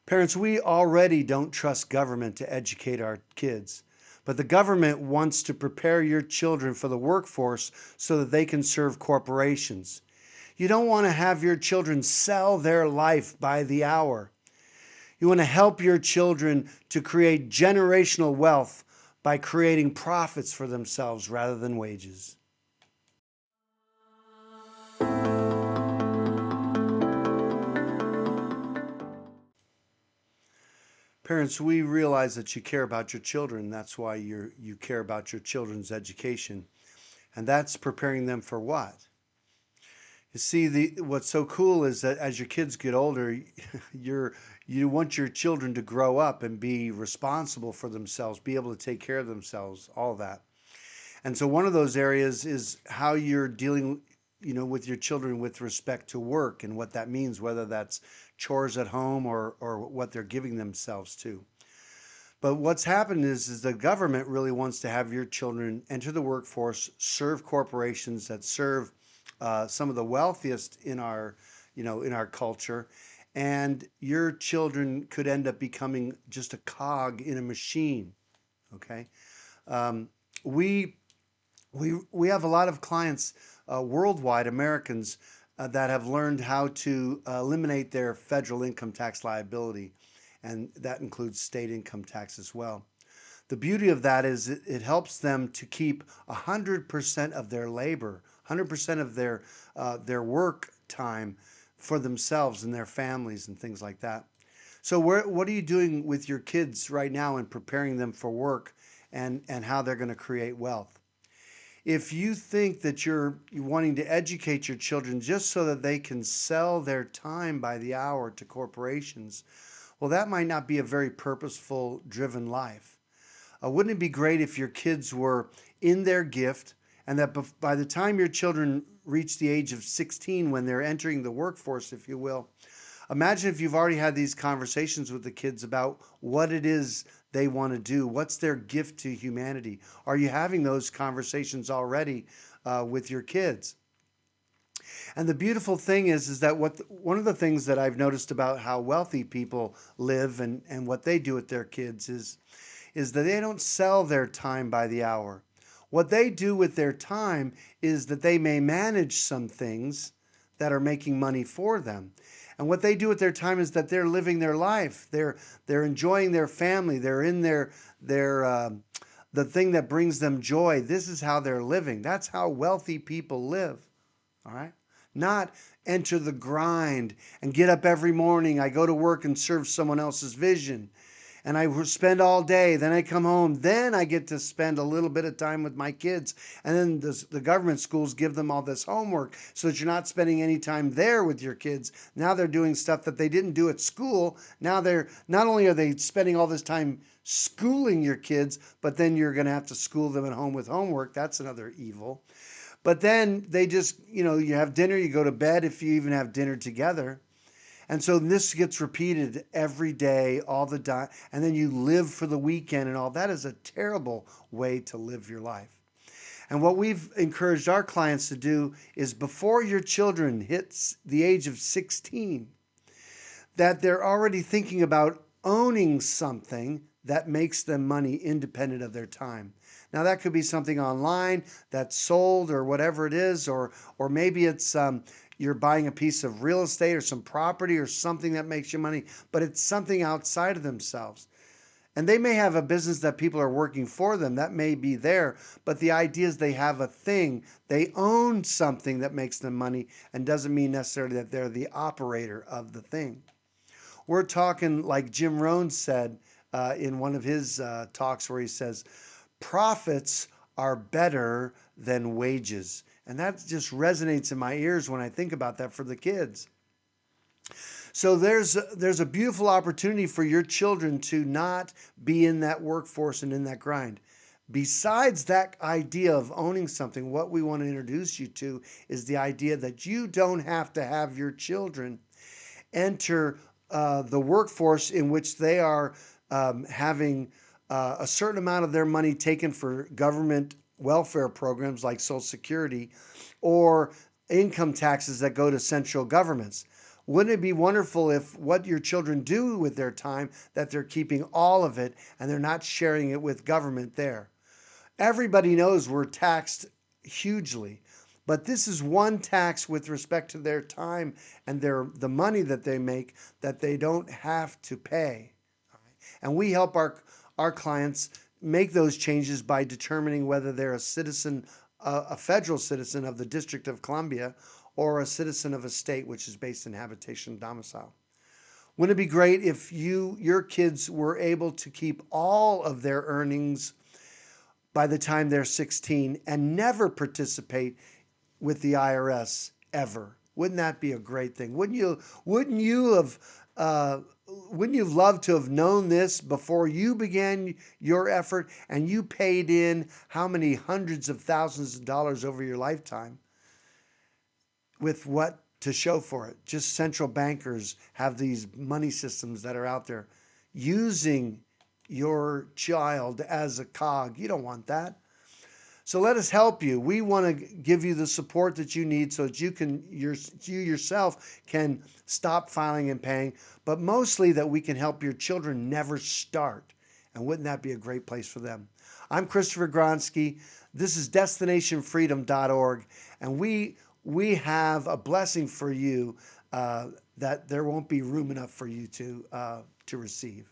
Parents, we already don't trust government to educate our kids, but the government wants to prepare your children for the workforce so that they can serve corporations. You don't want to have your children sell their life by the hour. You want to help your children to create generational wealth by creating profits for themselves rather than wages. Parents, we realize that you care about your children. That's why you care about your children's education. And that's preparing them for what? You see, what's so cool is that as your kids get older, you want your children to grow up and be responsible for themselves, be able to take care of themselves, all of that. And so one of those areas is how you're dealing, with your children with respect to work and what that means, whether that's chores at home or what they're giving themselves to. But what's happened is the government really wants to have your children enter the workforce, serve corporations that serve some of the wealthiest in our culture, and your children could end up becoming just a cog in a machine. Okay, um, we we have a lot of clients worldwide, Americans, that have learned how to eliminate their federal income tax liability, and that includes state income tax as well. The beauty of that is it helps them to keep 100% of their labor, 100% of their work time for themselves and their families and things like that. So what are you doing with your kids right now in preparing them for work and how they're going to create wealth? If you think that you're wanting to educate your children just so that they can sell their time by the hour to corporations, well, that might not be a very purposeful, driven life. Wouldn't it be great if your kids were in their gift and that by the time your children reach the age of 16, when they're entering the workforce, if you will, imagine if you've already had these conversations with the kids about what it is they want to do. What's their gift to humanity? Are you having those conversations already with your kids? And the beautiful thing is that one of the things that I've noticed about how wealthy people live and what they do with their kids is that they don't sell their time by the hour. What they do with their time is that they may manage some things that are making money for them. And what they do with their time is that they're living their life. They're enjoying their family. They're in their the thing that brings them joy. This is how they're living. That's how wealthy people live. All right? Not enter the grind and get up every morning. I go to work and serve someone else's vision. And I spend all day. Then I come home. Then I get to spend a little bit of time with my kids. And then the government schools give them all this homework so that you're not spending any time there with your kids. Now they're doing stuff that they didn't do at school. Now they're not only are they spending all this time schooling your kids, but then you're going to have to school them at home with homework. That's another evil. But then they just, you have dinner, you go to bed if you even have dinner together. And so this gets repeated every day, all the time. And then you live for the weekend and all. That is a terrible way to live your life. And what we've encouraged our clients to do is before your children hits the age of 16, that they're already thinking about owning something that makes them money independent of their time. Now that could be something online that's sold or whatever it is, or maybe it's you're buying a piece of real estate or some property or something that makes you money, but it's something outside of themselves. And they may have a business that people are working for them. That may be there, but the idea is they have a thing. They own something that makes them money and doesn't mean necessarily that they're the operator of the thing. We're talking like Jim Rohn said in one of his talks where he says, profits are better than wages. And that just resonates in my ears when I think about that for the kids. So there's a beautiful opportunity for your children to not be in that workforce and in that grind. Besides that idea of owning something, what we want to introduce you to is the idea that you don't have to have your children enter the workforce in which they are having a certain amount of their money taken for government welfare programs like Social Security or income taxes that go to central governments. Wouldn't it be wonderful if what your children do with their time, that they're keeping all of it and they're not sharing it with government there? Everybody knows we're taxed hugely, but this is one tax with respect to their time and the money that they make that they don't have to pay. And we help our clients make those changes by determining whether they're a citizen, a federal citizen of the District of Columbia, or a citizen of a state which is based in habitation domicile. Wouldn't it be great if your kids were able to keep all of their earnings by the time they're 16 and never participate with the IRS ever? Wouldn't that be a great thing? Uh, wouldn't you have loved to have known this before you began your effort and you paid in how many hundreds of thousands of dollars over your lifetime with what to show for it? Just central bankers have these money systems that are out there using your child as a cog. You don't want that. So let us help you. We want to give you the support that you need so that you yourself can stop filing and paying, but mostly that we can help your children never start. And wouldn't that be a great place for them? I'm Christopher Gronski. This is destinationfreedom.org, and we have a blessing for you that there won't be room enough for you to receive.